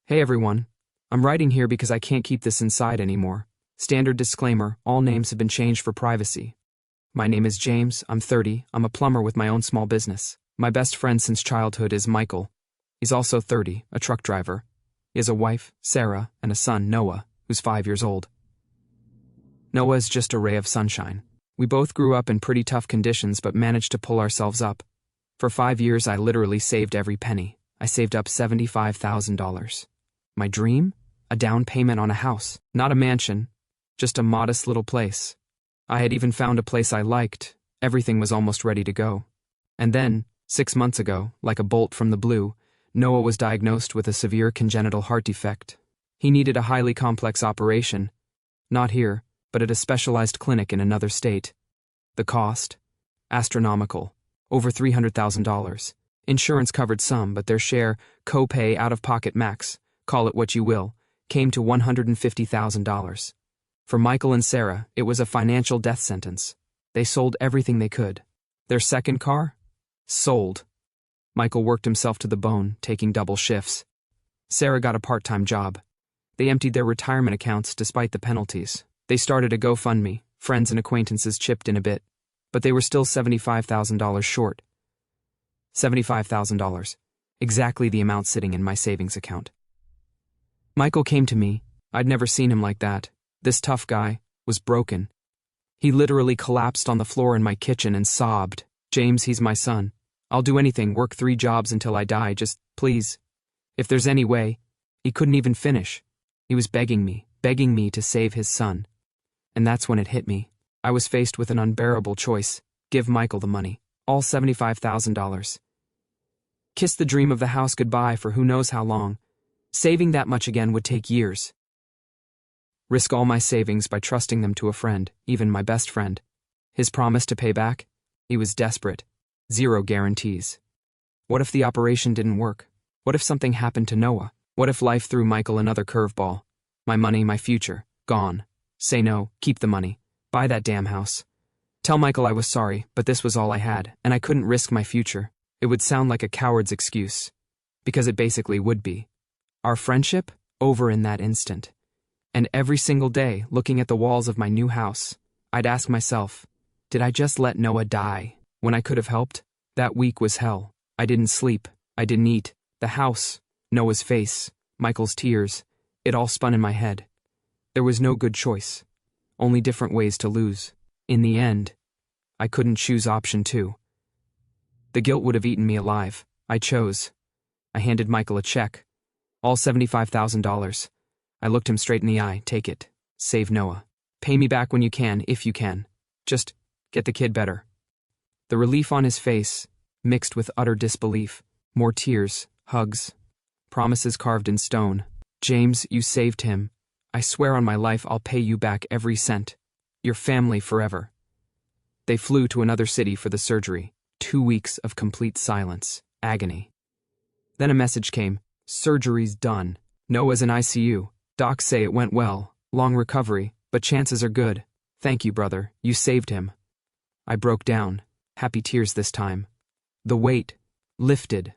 Hey everyone. I'm writing here because I can't keep this inside anymore. Standard disclaimer, all names have been changed for privacy. My name is James, I'm 30, I'm a plumber with my own small business. My best friend since childhood is Michael. He's also 30, a truck driver. He has a wife, Sarah, and a son, Noah, who's 5 years old. Noah is just a ray of sunshine. We both grew up in pretty tough conditions but managed to pull ourselves up. For 5 years I literally saved every penny. I saved up $75,000. My dream? A down payment on a house. Not a mansion, just a modest little place. I had even found a place I liked. Everything was almost ready to go. And then, 6 months ago, like a bolt from the blue, Noah was diagnosed with a severe congenital heart defect. He needed a highly complex operation. Not here, but at a specialized clinic in another state. The cost? Astronomical. Over $300,000. Insurance covered some, but their share, co-pay out-of-pocket max, call it what you will, came to $150,000. For Michael and Sarah, it was a financial death sentence. They sold everything they could. Their second car? Sold. Michael worked himself to the bone, taking double shifts. Sarah got a part-time job. They emptied their retirement accounts despite the penalties. They started a GoFundMe. Friends and acquaintances chipped in a bit. But they were still $75,000 short. $75,000. Exactly the amount sitting in my savings account. Michael came to me. I'd never seen him like that. This tough guy was broken. He literally collapsed on the floor in my kitchen and sobbed. James, he's my son. I'll do anything, work 3 jobs until I die, just, please. If there's any way. He couldn't even finish. He was begging me to save his son. And that's when it hit me. I was faced with an unbearable choice. Give Michael the money. All $75,000. Kiss the dream of the house goodbye for who knows how long. Saving that much again would take years. Risk all my savings by trusting them to a friend, even my best friend. His promise to pay back? He was desperate. 0 guarantees. What if the operation didn't work? What if something happened to Noah? What if life threw Michael another curveball? My money, my future, gone. Say no, keep the money. Buy that damn house. Tell Michael I was sorry, but this was all I had, and I couldn't risk my future. It would sound like a coward's excuse. Because it basically would be. Our friendship? Over in that instant. And every single day, looking at the walls of my new house, I'd ask myself, did I just let Noah die when I could have helped? That week was hell. I didn't sleep. I didn't eat. The house, Noah's face, Michael's tears, it all spun in my head. There was no good choice. Only different ways to lose. In the end, I couldn't choose option 2. The guilt would have eaten me alive. I chose. I handed Michael a check. All $75,000. I looked him straight in the eye. Take it. Save Noah. Pay me back when you can, if you can. Just get the kid better. The relief on his face, mixed with utter disbelief. More tears, hugs, promises carved in stone. James, you saved him. I swear on my life I'll pay you back every cent. Your family forever. They flew to another city for the surgery. 2 weeks of complete silence. Agony. Then a message came. Surgery's done. Noah's in ICU. Docs say it went well. Long recovery, but chances are good. Thank you, brother. You saved him. I broke down. Happy tears this time. The weight lifted.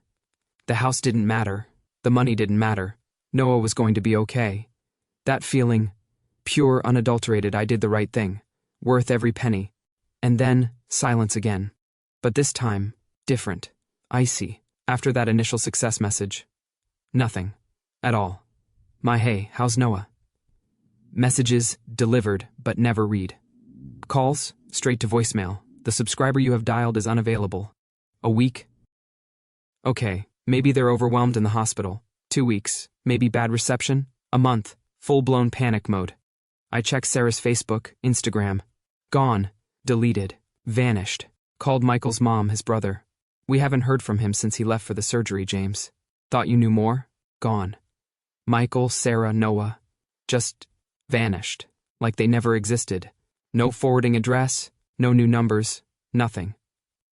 The house didn't matter. The money didn't matter. Noah was going to be okay. That feeling, pure, unadulterated, I did the right thing. Worth every penny. And then, silence again. But this time, different. Icy. After that initial success message. Nothing. At all. My hey, how's Noah? Messages, delivered, but never read. Calls, straight to voicemail. The subscriber you have dialed is unavailable. A week? Okay, maybe they're overwhelmed in the hospital. 2 weeks, maybe bad reception. A month, full-blown panic mode. I checked Sarah's Facebook, Instagram. Gone, deleted, vanished. Called Michael's mom, his brother. We haven't heard from him since he left for the surgery, James. Thought you knew more? Gone. Michael, Sarah, Noah. Just vanished. Like they never existed. No forwarding address, no new numbers, nothing.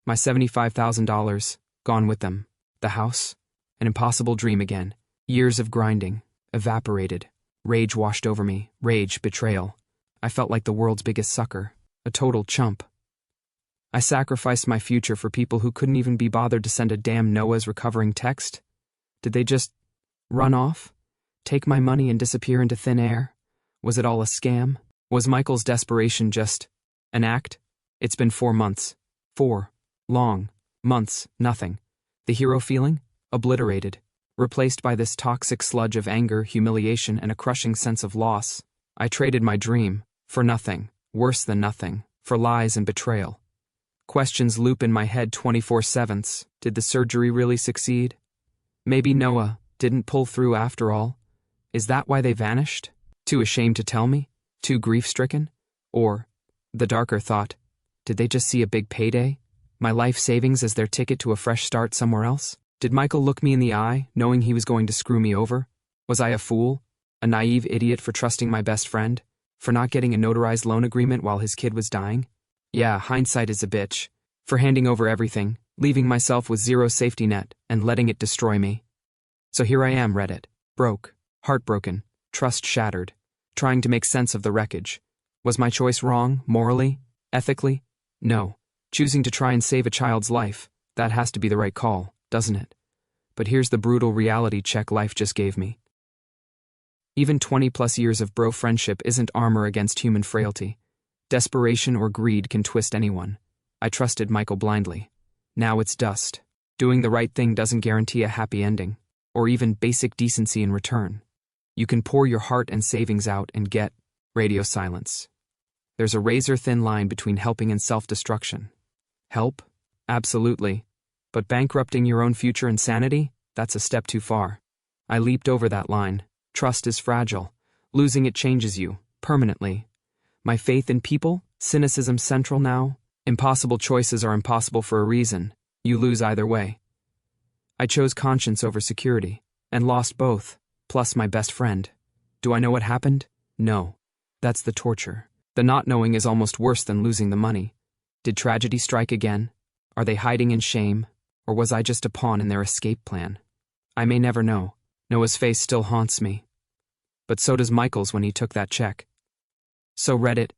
My $75,000, gone with them. The house? An impossible dream again. Years of grinding, evaporated. Rage washed over me. Rage, betrayal. I felt like the world's biggest sucker. A total chump. I sacrificed my future for people who couldn't even be bothered to send a damn Noah's recovering text? Did they just run off? Take my money and disappear into thin air? Was it all a scam? Was Michael's desperation just an act? It's been 4 months. 4 long months, nothing. The hero feeling? Obliterated. Replaced by this toxic sludge of anger, humiliation, and a crushing sense of loss. I traded my dream for nothing, worse than nothing, for lies and betrayal. Questions loop in my head 24/7. Did the surgery really succeed? Maybe Noah didn't pull through after all. Is that why they vanished? Too ashamed to tell me? Too grief-stricken? Or, the darker thought, did they just see a big payday? My life savings as their ticket to a fresh start somewhere else? Did Michael look me in the eye, knowing he was going to screw me over? Was I a fool? A naive idiot for trusting my best friend? For not getting a notarized loan agreement while his kid was dying? Yeah, hindsight is a bitch. For handing over everything, leaving myself with zero safety net, and letting it destroy me. So here I am, Reddit. Broke. Heartbroken. Trust shattered. Trying to make sense of the wreckage. Was my choice wrong, morally? Ethically? No. Choosing to try and save a child's life, that has to be the right call, doesn't it? But here's the brutal reality check life just gave me. Even 20+ years of bro friendship isn't armor against human frailty. Desperation or greed can twist anyone. I trusted Michael blindly. Now it's dust. Doing the right thing doesn't guarantee a happy ending, or even basic decency in return. You can pour your heart and savings out and get radio silence. There's a razor-thin line between helping and self-destruction. Help? Absolutely. But bankrupting your own future and sanity? That's a step too far. I leaped over that line. Trust is fragile. Losing it changes you, permanently. My faith in people? Cynicism central now? Impossible choices are impossible for a reason. You lose either way. I chose conscience over security, and lost both, plus my best friend. Do I know what happened? No. That's the torture. The not knowing is almost worse than losing the money. Did tragedy strike again? Are they hiding in shame? Or was I just a pawn in their escape plan? I may never know. Noah's face still haunts me. But so does Michael's when he took that check. So Reddit,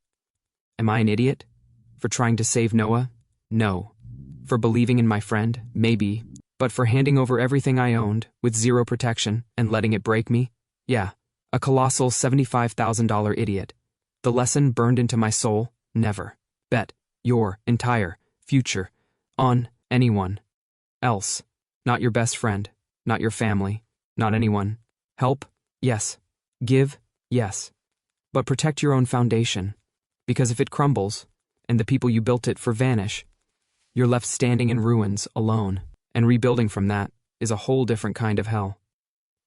am I an idiot? For trying to save Noah? No. For believing in my friend? Maybe. But for handing over everything I owned, with zero protection, and letting it break me? Yeah. A colossal $75,000 idiot. The lesson burned into my soul? Never. Bet your entire future on anyone else. Not your best friend. Not your family. Not anyone. Help? Yes. Give? Yes. But protect your own foundation. Because if it crumbles, and the people you built it for vanish, you're left standing in ruins, alone. And rebuilding from that is a whole different kind of hell.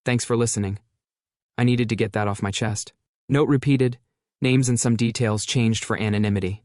Thanks for listening. I needed to get that off my chest. Note repeated. Names and some details changed for anonymity.